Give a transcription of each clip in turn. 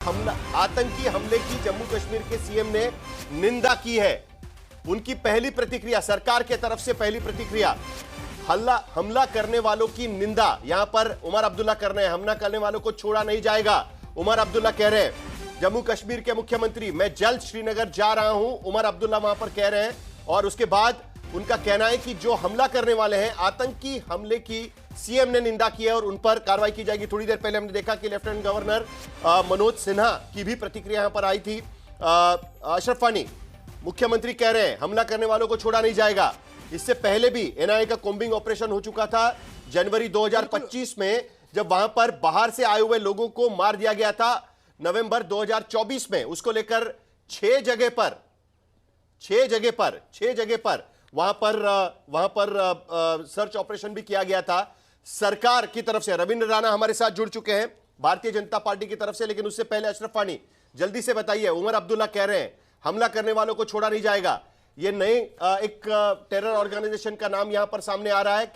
हमला आतंकी हमले की जम्मू कश्मीर के सीएम ने निंदा की है। उनकी पहली प्रतिक्रिया, सरकार के तरफ से पहली प्रतिक्रिया, हमला करने वालों की निंदा। यहां पर उमर अब्दुल्ला कर रहे हैं, हमला करने वालों को छोड़ा नहीं जाएगा। उमर अब्दुल्ला कह रहे हैं, जम्मू कश्मीर के मुख्यमंत्री, मैं जल्द श्रीनगर जा रहा हूं, उमर अब्दुल्ला वहां पर कह रहे हैं। और उसके बाद उनका कहना है कि जो हमला करने वाले हैं, आतंकी हमले की सीएम ने निंदा की है और उन पर कार्रवाई की जाएगी। थोड़ी देर पहले हमने देखा कि लेफ्टिनेंट गवर्नर मनोज सिन्हा की भी प्रतिक्रिया यहां पर आई थी। अशरफ वानी, मुख्यमंत्री कह रहे हैं हमला करने वालों को छोड़ा नहीं जाएगा। इससे पहले भी एनआईए का कोम्बिंग ऑपरेशन हो चुका था जनवरी 2025 में, जब वहां पर बाहर से आए हुए लोगों को मार दिया गया था। नवंबर 2024 में उसको लेकर 6 जगह पर वहां पर सर्च ऑपरेशन भी किया गया था सरकार की तरफ से। रविंद्र राणा हमारे साथ जुड़ चुके हैं भारतीय जनता पार्टी की तरफ से, लेकिन उससे पहले अशरफ वानी, जल्दी से बताइए, उमर अब्दुल्ला कह रहे हैं हमला करने वालों को छोड़ा नहीं जाएगा। ये नए एक टेरर ऑर्गेनाइजेशन का नाम यहां पर सामने आ रहा है,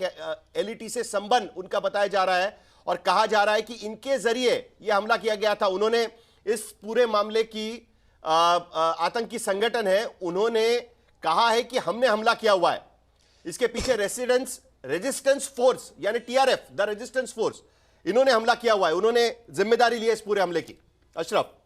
एलईटी से संबंध उनका बताया जा रहा है और कहा जा रहा है कि इनके जरिए यह हमला किया गया था। उन्होंने इस पूरे मामले की आतंकी संगठन है, उन्होंने कहा है कि हमने हमला किया हुआ है। इसके पीछे रेजिस्टेंस फोर्स यानी टीआरएफ, द रेजिस्टेंस फोर्स, इन्होंने हमला किया हुआ है, उन्होंने जिम्मेदारी ली है इस पूरे हमले की। अशरफ।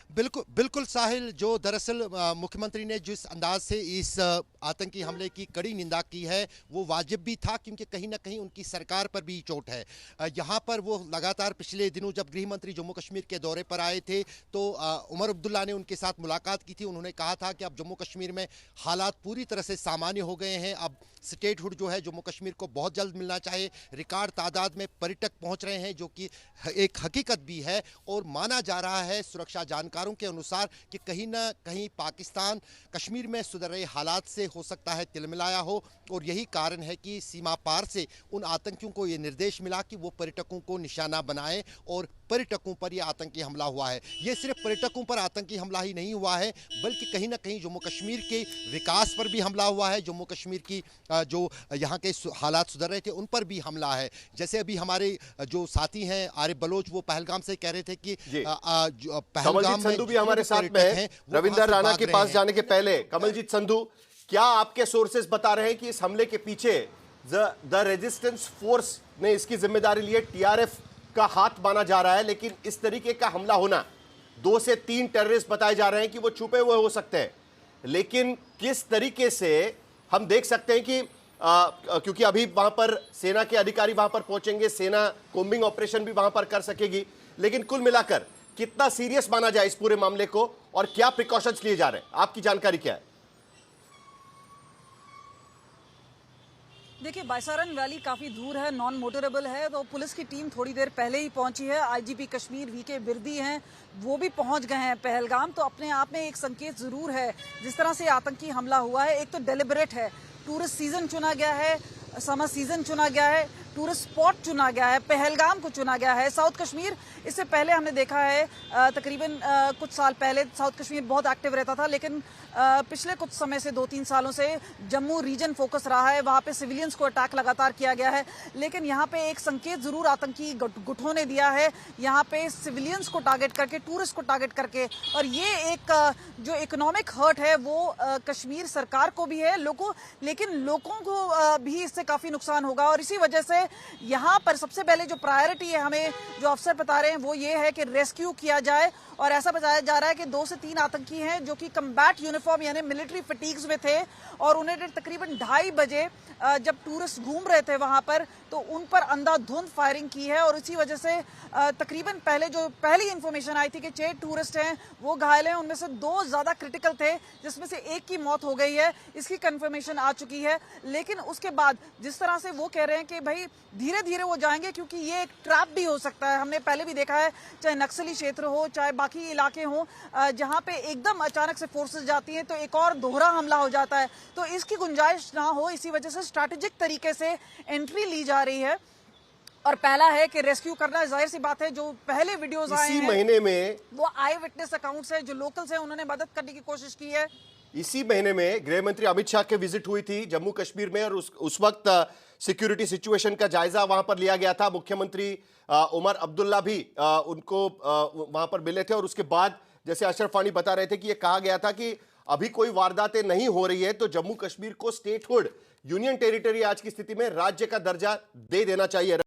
बिल्कुल साहिल, जो दरअसल मुख्यमंत्री ने जिस अंदाज से इस आतंकी हमले की कड़ी निंदा की है वो वाजिब भी था, क्योंकि कहीं ना कहीं उनकी सरकार पर भी चोट है। यहाँ पर वो लगातार पिछले दिनों जब गृह मंत्री जम्मू कश्मीर के दौरे पर आए थे तो उमर अब्दुल्ला ने उनके साथ मुलाकात की थी। उन्होंने कहा था कि अब जम्मू कश्मीर में हालात पूरी तरह से सामान्य हो गए हैं, अब स्टेटहुड जो है जम्मू कश्मीर को बहुत जल्द मिलना चाहिए। रिकॉर्ड तादाद में पर्यटक पहुँच रहे हैं, जो कि एक हकीकत भी है। और माना जा रहा है सुरक्षा जानकारों के अनुसार कि कहीं ना कहीं पाकिस्तान कश्मीर में सुधर रहे हालात से हो सकता है तिलमिलाया हो, और यही कारण है कि सीमा पार से उन आतंकियों को ये निर्देश मिला कि वो पर्यटकों को निशाना बनाएं और पर्यटकों पर यह आतंकी हमला हुआ है। ये सिर्फ पर्यटकों पर आतंकी हमला ही नहीं हुआ है, बल्कि कहीं ना कहीं जम्मू कश्मीर के विकास पर भी हमला हुआ है। जम्मू कश्मीर की जो यहाँ के हालात सुधर रहे थे उन पर भी हमला है। जैसे अभी हमारे जो साथी हैं आरिफ बलोच, वो पहलगाम से कह रहे थे कि पहलगाम संधू भी हमारे साथ में है। रविंद्र राणा के पास जाने के पहले, कमलजीत संधू, क्या आपके सोर्सेस बता रहे हैं कि इस हमले के पीछे द रेजिस्टेंस फोर्स ने इसकी जिम्मेदारी ली है, टीआरएफ का हाथ माना जा रहा है, लेकिन इस तरीके का हमला होना, 2 से 3 टेररिस्ट बताए जा रहे हैं कि वो छुपे हुए हो सकते हैं, लेकिन किस तरीके से हम देख सकते हैं कि क्योंकि अभी वहां पर सेना के अधिकारी वहां पर पहुंचेंगे, सेना कोम्बिंग ऑपरेशन भी वहां पर कर सकेगी, लेकिन कुल मिलाकर कितना सीरियस माना जाए इस पूरे मामले को और क्या प्रिकॉशंस लिए जा रहे हैं, आपकी जानकारी क्या है? देखिए, बायसारन वैली काफ़ी दूर है, नॉन मोटरेबल है, तो पुलिस की टीम थोड़ी देर पहले ही पहुंची है। आईजीपी कश्मीर वीके बिरदी हैं, वो भी पहुंच गए हैं पहलगाम। तो अपने आप में एक संकेत ज़रूर है, जिस तरह से आतंकी हमला हुआ है, एक तो डेलिबरेट है, टूरिस्ट सीजन चुना गया है, समर सीजन चुना गया है, टूरिस्ट स्पॉट चुना गया है, पहलगाम को चुना गया है। साउथ कश्मीर, इससे पहले हमने देखा है तकरीबन कुछ साल पहले साउथ कश्मीर बहुत एक्टिव रहता था, लेकिन पिछले कुछ समय से 2-3 सालों से जम्मू रीजन फोकस रहा है, वहाँ पे सिविलियंस को अटैक लगातार किया गया है। लेकिन यहाँ पे एक संकेत जरूर आतंकी गुटों ने दिया है, यहाँ पे सिविलियंस को टारगेट करके, टूरिस्ट को टारगेट करके, और ये एक जो इकोनॉमिक हर्ट है वो कश्मीर सरकार को भी है, लेकिन लोगों को भी इससे काफी नुकसान होगा। और इसी वजह से यहाँ पर सबसे पहले जो प्रायोरिटी है, हमें जो अफसर बता रहे हैं वो ये है कि रेस्क्यू किया जाए। और ऐसा बताया जा रहा है कि 2 से 3 आतंकी हैं जो कि कम्बैट यूनिफॉर्म यानी मिलिट्री फटीग्स में थे, और उन्होंने तकरीबन 2:30 बजे जब टूरिस्ट घूम रहे थे वहां पर, तो उन पर अंधाधुंध फायरिंग की है। और इसी वजह से तकरीबन पहली इंफॉर्मेशन आई थी कि 6 टूरिस्ट हैं वो घायल हैं, उनमें से 2 ज्यादा क्रिटिकल थे, जिसमें से 1 की मौत हो गई है, इसकी कंफर्मेशन आ चुकी है। लेकिन उसके बाद जिस तरह से वो कह रहे हैं कि भाई धीरे धीरे वो जाएंगे, क्योंकि ये एक ट्रैप भी हो सकता है। हमने पहले भी देखा है, चाहे नक्सली क्षेत्र हो, चाहे बाकी इलाके हों, जहां पे एकदम अचानक से फोर्सेस जाती हैं तो एक और दोहरा हमला हो जाता है, तो इसकी गुंजाइश ना हो, इसी वजह से स्ट्रैटेजिक तरीके से एंट्री ली जा रही है। और पहला है कि रेस्क्यू करना, जाहिर सी बात है, जो पहले वीडियोस आए हैं इसी महीने में वो आई विटनेस अकाउंट्स है, जो लोकल्स हैं उन्होंने मदद करने की कोशिश की है। इसी महीने में गृह मंत्री अमित शाह के विजिट हुई थी जम्मू कश्मीर में, और उस वक्त सिक्योरिटी सिचुएशन का जायजा वहां पर लिया गया था। मुख्यमंत्री उमर अब्दुल्ला भी उनको वहां पर मिले थे, और उसके बाद जैसे अशरफ वानी बता रहे थे कि यह कहा गया था कि अभी कोई वारदातें नहीं हो रही है तो जम्मू कश्मीर को स्टेटहुड, यूनियन टेरिटरी आज की स्थिति में राज्य का दर्जा दे देना चाहिए।